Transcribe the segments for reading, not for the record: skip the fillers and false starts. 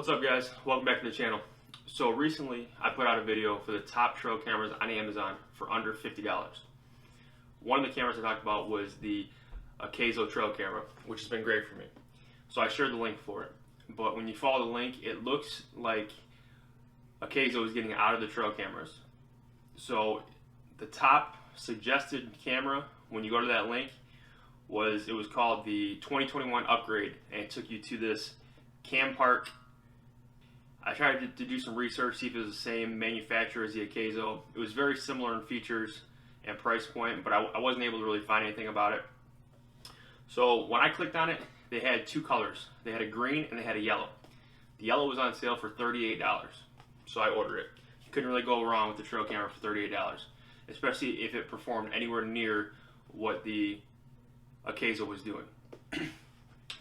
What's up, guys? Welcome back to the channel. So recently I put out a video for the top trail cameras on Amazon for under $50. One of the cameras I talked about was the Akezo trail camera, which has been great for me. So I shared the link for it. But when you follow the link, it looks like Akezo is getting out of the trail cameras. So the top suggested camera, when you go to that link, was called the 2021 upgrade, and it took you to this Campark. I tried to do some research, see if it was the same manufacturer as the Akezo. It was very similar in features and price point, but I wasn't able to really find anything about it. So when I clicked on it, they had two colors. They had a green and they had a yellow. The yellow was on sale for $38, so I ordered it. You couldn't really go wrong with the trail camera for $38, especially if it performed anywhere near what the Akezo was doing.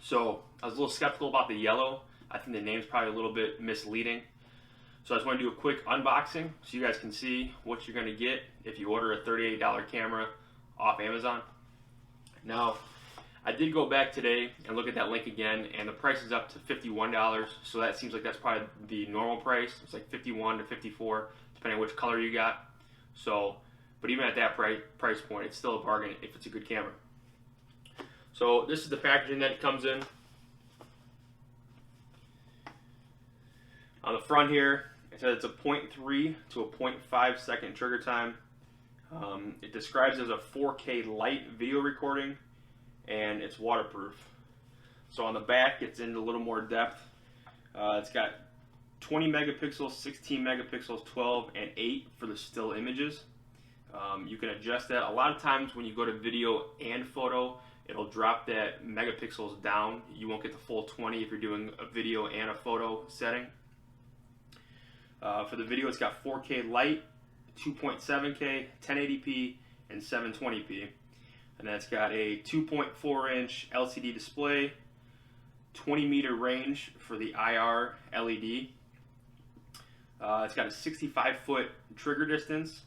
So I was a little skeptical about the yellow. I think the name's probably a little bit misleading. So I just want to do a quick unboxing so you guys can see what you're going to get if you order a $38 camera off Amazon. Now, I did go back today and look at that link again, and the price is up to $51. So that seems like that's probably the normal price. It's like $51 to $54, depending on which color you got. So, but even at that price point, it's still a bargain if it's a good camera. So this is the packaging that it comes in. On the front here, it says it's a 0.3 to a 0.5 second trigger time. It describes it as a 4K light video recording, and it's waterproof. So on the back, it's in a little more depth. It's got 20 megapixels, 16 megapixels, 12, and 8 for the still images. You can adjust that. A lot of times when you go to video and photo, it'll drop that megapixels down. You won't get the full 20 if you're doing a video and a photo setting. For the video, it's got 4K light, 2.7K, 1080p, and 720p. And then it's got a 2.4-inch LCD display, 20-meter range for the IR LED. It's got a 65-foot trigger distance,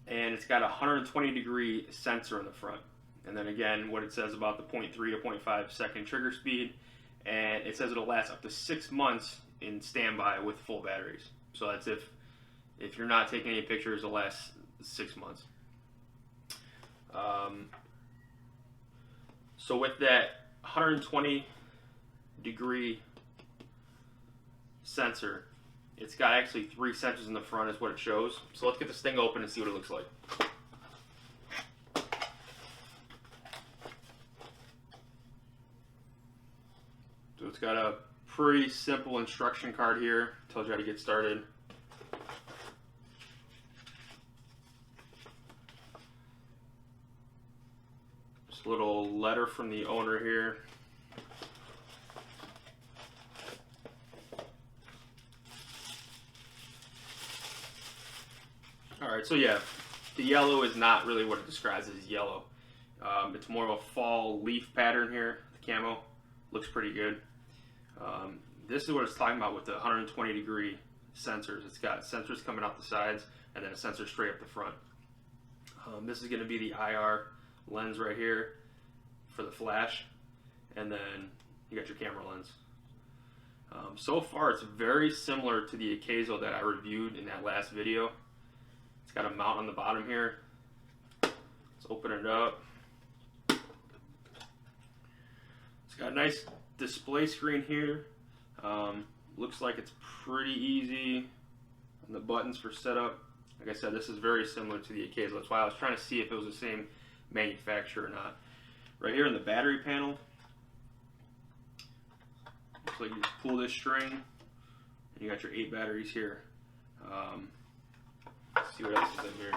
and it's got a 120-degree sensor in the front. And then again, what it says about the 0.3 to 0.5 second trigger speed, and it says it'll last up to 6 months in standby with full batteries. So that's if you're not taking any pictures, it'll last 6 months. So with that 120 degree sensor, it's got actually 3 sensors in the front is what it shows. So let's get this thing open and see what it looks like. So it's got a pretty simple instruction card here. Tells you how to get started. Just a little letter from the owner here. Alright, so yeah, the yellow is not really what it describes as yellow. It's more of a fall leaf pattern here. The camo looks pretty good. This is what it's talking about with the 120 degree sensors. It's got sensors coming out the sides and then a sensor straight up the front. This is going to be the IR lens right here for the flash, and then you got your camera lens. So far it's very similar to the Akezo that I reviewed in that last video. It's got a mount on the bottom here. Let's open it up. It's got a nice display screen here. Looks like it's pretty easy. And the buttons for setup. Like I said, this is very similar to the Akezo. That's why I was trying to see if it was the same manufacturer or not. Right here in the battery panel, looks like you just pull this string, and you got your 8 batteries here. Let's see what else is in here.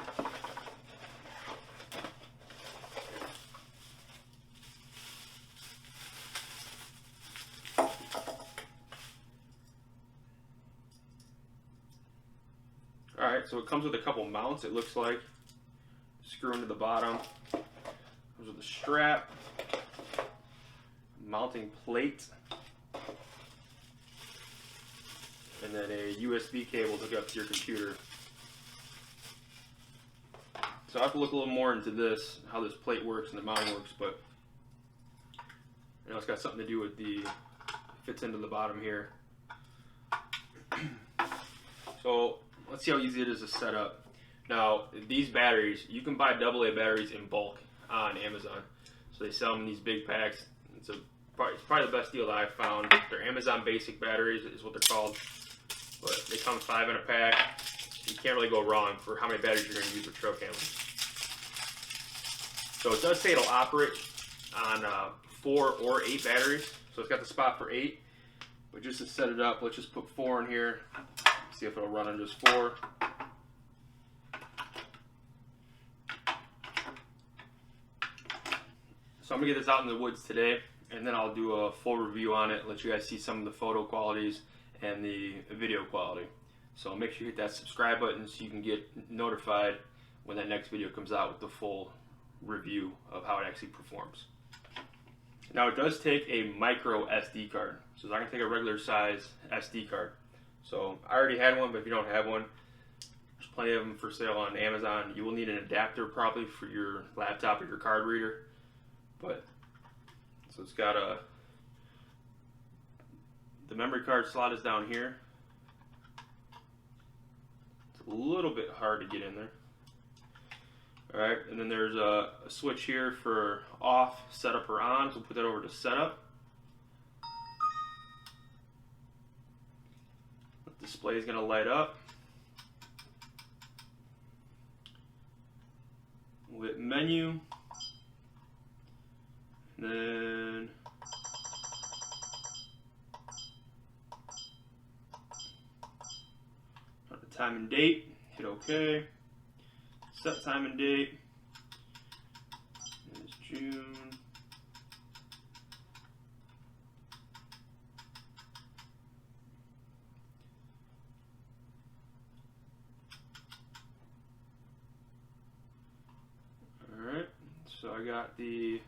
Alright, so it comes with a couple mounts, it looks like. Screw into the bottom. Comes with a strap, mounting plate, and then a USB cable to hook up to your computer. So I have to look a little more into this, how this plate works and the mounting works, but you know, it's got something to do with the, fits into the bottom here. So let's see how easy it is to set up. Now these batteries, you can buy AA batteries in bulk on Amazon. So they sell them in these big packs. It's probably the best deal that I've found. They're Amazon basic batteries is what they're called. But they come 5 in a pack. You can't really go wrong for how many batteries you're going to use with trail cameras. So it does say it'll operate on 4 or 8 batteries. So it's got the spot for 8. But just to set it up, let's just put 4 in here. See if it'll run on just 4. So I'm going to get this out in the woods today, and then I'll do a full review on it, let you guys see some of the photo qualities and the video quality. So make sure you hit that subscribe button so you can get notified when that next video comes out with the full review of how it actually performs. Now it does take a micro SD card, so it's not going to take a regular size SD card. So I already had one, but if you don't have one, there's plenty of them for sale on Amazon. You will need an adapter probably for your laptop or your card reader. But so it's got the memory card slot is down here. It's a little bit hard to get in there. Alright, and then there's a switch here for off, setup, or on. So we'll put that over to setup. The display is going to light up. We'll hit menu. Then the time and date, hit OK. Set time and date. It's June. Alright, so I got the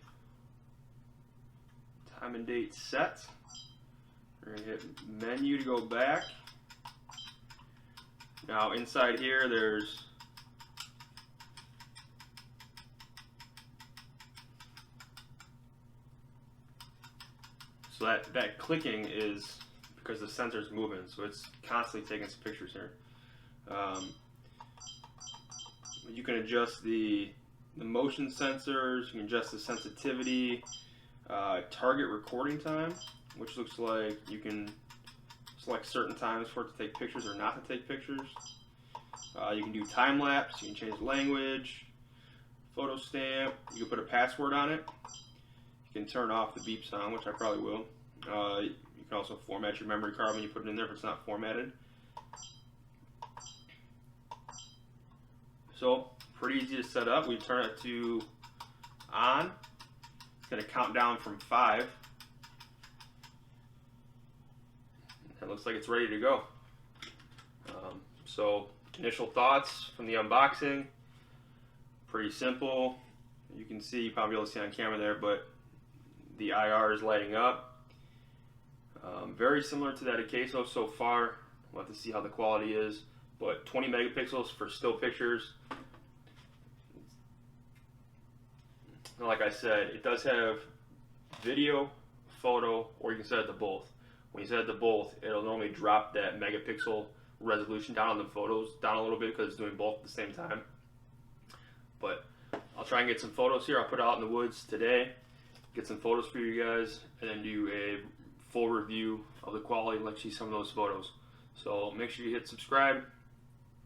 time and date set. We're going to hit menu to go back. Now inside here there's so that clicking is because the sensor's moving, so it's constantly taking some pictures here. You can adjust the motion sensors, you can adjust the sensitivity, target recording time, which looks like you can select certain times for it to take pictures or not to take pictures. You can do time lapse, you can change language, photo stamp, you can put a password on it. You can turn off the beep sound, which I probably will. You can also format your memory card when you put it in there if it's not formatted. So, pretty easy to set up. We turn it to on. It's going to count down from 5. It looks like it's ready to go. So, initial thoughts from the unboxing. Pretty simple. You can see, you probably be able to see on camera there, but the IR is lighting up. Very similar to that of Queso so far. We'll have to see how the quality is. But 20 megapixels for still pictures. And like I said, it does have video, photo, or you can set it to both. When you set it to both, it'll normally drop that megapixel resolution down on the photos down a little bit because it's doing both at the same time. But I'll try and get some photos here. I'll put it out in the woods today, get some photos for you guys, and then do a full review of the quality and let you see some of those photos. So make sure you hit subscribe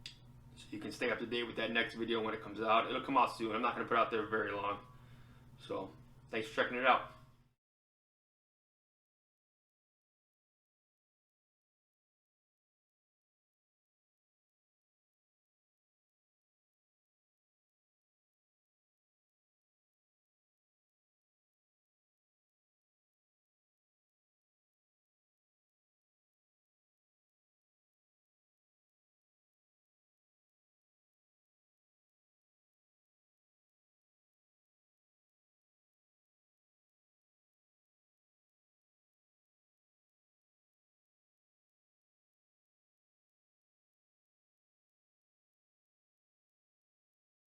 so you can stay up to date with that next video when it comes out. It'll come out soon. I'm not going to put it out there very long. So thanks for checking it out.